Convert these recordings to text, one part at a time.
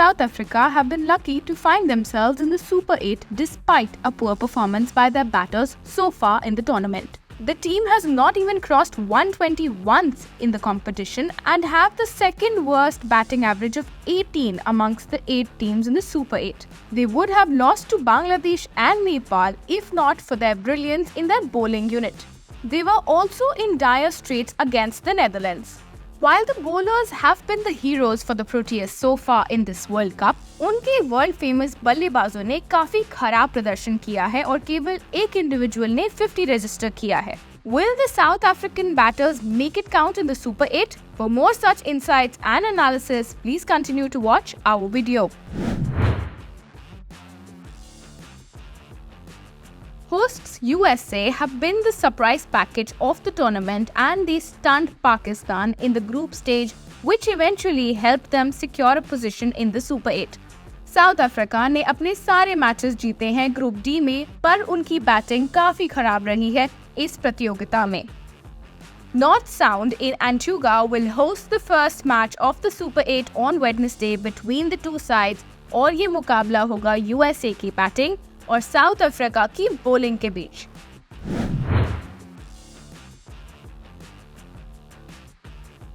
South Africa have been lucky to find themselves in the Super 8 despite a poor performance by their batters so far in the tournament. The team has not even crossed 120 once in the competition and have the second worst batting average of 18 amongst the 8 teams in the Super 8. They would have lost to Bangladesh and Nepal if not for their brilliance in their bowling unit. They were also in dire straits against the Netherlands. While the bowlers have been the heroes for the Proteas so far in this World Cup, उनके world famous बल्लेबाजों ने काफी खराब प्रदर्शन किया है और केवल एक इंडिविजुअल ने 50 रजिस्टर किया है. Will the South African batters make it count in the Super 8? For more such insights and analysis, please continue to watch our video. Hosts USA have been the surprise package of the tournament and they stunned Pakistan in the group stage, which eventually helped them secure a position in the Super 8. South Africa ने अपने सारे matches जीते हैं group D में, पर उनकी batting काफी खराब रही है इस प्रतियोगिता में. North Sound in Antigua will host the first match of the Super 8 on Wednesday between the two sides और ये मुकाबला होगा USA की बैटिंग और साउथ अफ्रीका की बॉलिंग के बीच.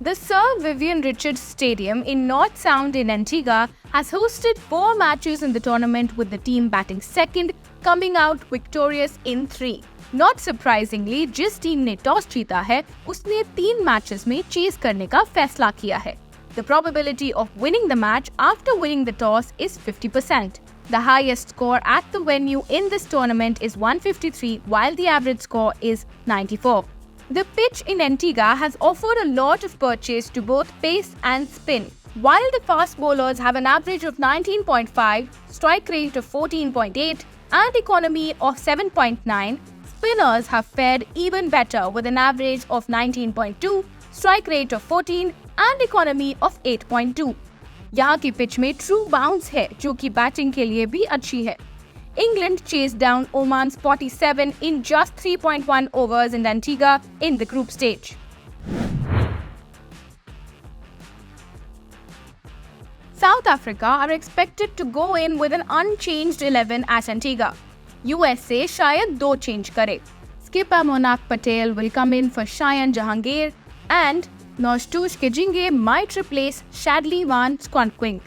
The Sir Vivian Richards Stadium in North Sound in Antigua has hosted 4 matches in the tournament with the team batting second, coming out victorious in 3. Not surprisingly, जिस team ने toss जीता है, उसने 3 matches में chess करने का फैसला किया है. The probability of winning the match after winning the toss is 50%. The highest score at the venue in this tournament is 153, while the average score is 94. The pitch in Antigua has offered a lot of purchase to both pace and spin. While the fast bowlers have an average of 19.5, strike rate of 14.8, and economy of 7.9, spinners have fared even better with an average of 19.2, strike rate of 14, and economy of 8.2. यहाँ की pitch में true bounce है जो कि batting के लिए भी अच्छी है. England chased down Oman's 47 in just 3.1 overs in Antigua in the group stage. South Africa are expected to go in with an unchanged 11 at Antigua. USA शायद 2 चेंज करे. Skipper Monak Patel will come in for Shayan Jahangir and Noshtush Kejinge might replace Shadley van Schalkwyk.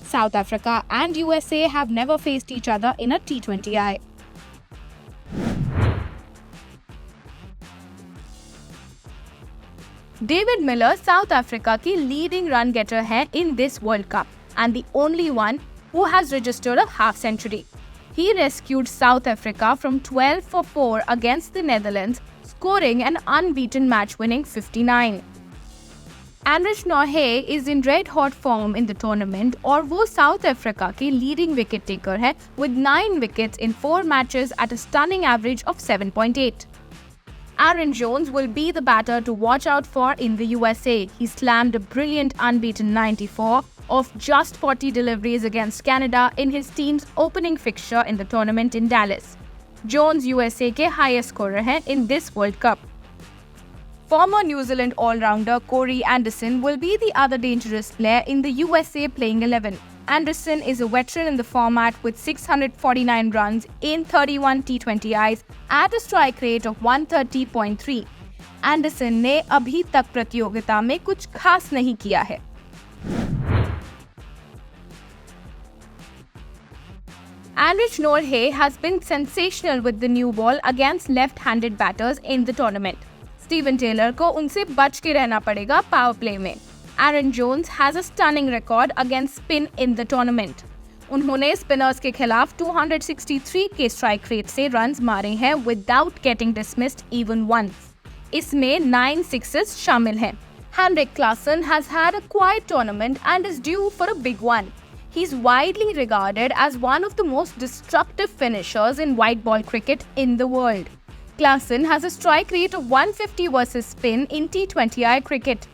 South Africa and USA have never faced each other in a T20I. David Miller South Africa की leading run getter है in this World Cup and the only one who has registered a half century. He rescued South Africa from 12 for 4 against the Netherlands, scoring an unbeaten match-winning 59. Anrich Norgay is in red-hot form in the tournament और वो South Africa के leading wicket taker है with 9 wickets in 4 matches at a stunning average of 7.8. Aaron Jones will be the batter to watch out for in the USA. He slammed a brilliant unbeaten 94 of just 40 deliveries against Canada in his team's opening fixture in the tournament in Dallas. Jones USA के highest scorer है in this World Cup. Former New Zealand all-rounder Corey Anderson will be the other dangerous player in the USA playing 11. Anderson is a veteran in the format with 649 runs in 31 T20Is at a strike rate of 130.3. Anderson ने अभी तक प्रतियोगिता में कुछ खास नहीं किया है. Anrich Norgay has been sensational with the new ball against left-handed batters in the tournament. Steven Taylor को उनसे बच के रहना पड़ेगा पावर प्ले में. Aaron Jones has a stunning record against spin in the tournament. उन्होंने स्पिनर्स के खिलाफ 263 के स्ट्राइक रेट से रन्स मारे हैं without getting dismissed even once. इसमें 9 sixes शामिल हैं. Henrik Klaasen has had a quiet tournament and is due for a big one. He's widely regarded as one of the most destructive finishers in white ball cricket in the world. Klaasen has a strike rate of 150 versus spin in T20I cricket.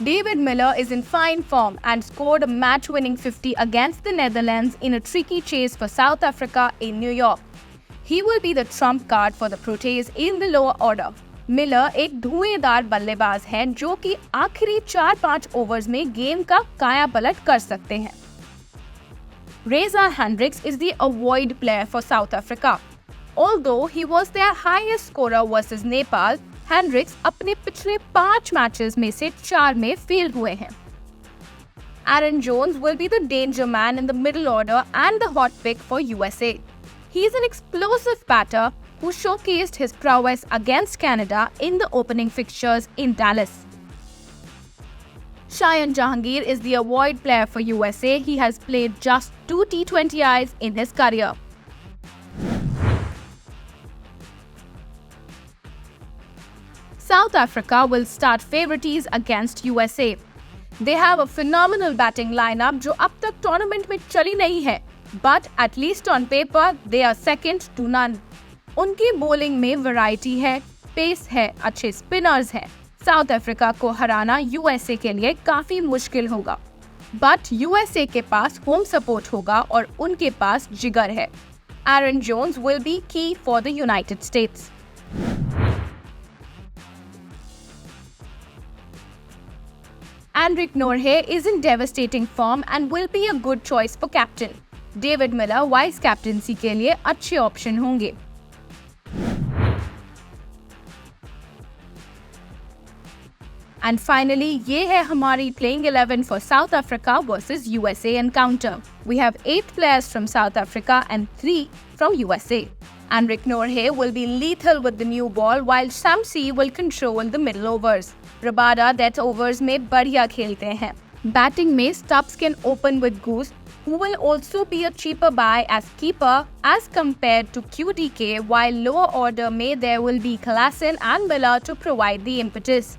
David Miller is in fine form and scored a match-winning 50 against the Netherlands in a tricky chase for South Africa in New York. He will be the trump card for the Proteas in the lower order. Miller एक धुएंधार बल्लेबाज हैं जो कि आखिरी 4-5 overs में game का काया पलट कर सकते हैं। Razor Hendricks is the avoid player for South Africa. Although he was their highest scorer versus Nepal, Hendricks अपने पिछले 5 मैचेस में से 4 में फेल हुए हैं। Aaron Jones will be the danger man in the middle order and the hot pick for USA. He is an explosive batter who showcased his prowess against Canada in the opening fixtures in Dallas. Shayan Jahangir is the avoid player for USA. He has played just 2 T20Is in his career. South Africa will start favorites against USA. They have a phenomenal batting lineup जो अब तक tournament में चली नहीं है, but at least on paper they are second to none. उनकी bowling में variety है, पेस है, अच्छे स्पिनर्स हैं। साउथ अफ्रीका को हराना यूएसए के लिए काफी मुश्किल होगा, बट यूएसए के पास होम सपोर्ट होगा और उनके पास जिगर है। एरन जोन्स विल बी की for the United states. Anrich Norgay is in devastating form and will be a good choice for captain. David Miller vice captaincy के लिए अच्छे ऑप्शन होंगे। And finally, ये है हमारी playing 11 for South Africa versus USA encounter. We have 8 players from South Africa and 3 from USA. Anrich Norgay will be lethal with the new ball while Sam C will control the middle overs. Rabada death overs में बढ़िया खेलते हैं। Batting में Stubbs can open with Goose, who will also be a cheaper buy as keeper as compared to QDK, while lower order में there will be Klassen and Miller to provide the impetus.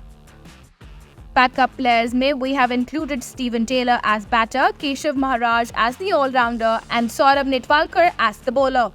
Backup players में we have included Steven Taylor as batter, Keshav Maharaj as the all-rounder and Saurabh Netwalkar as the bowler.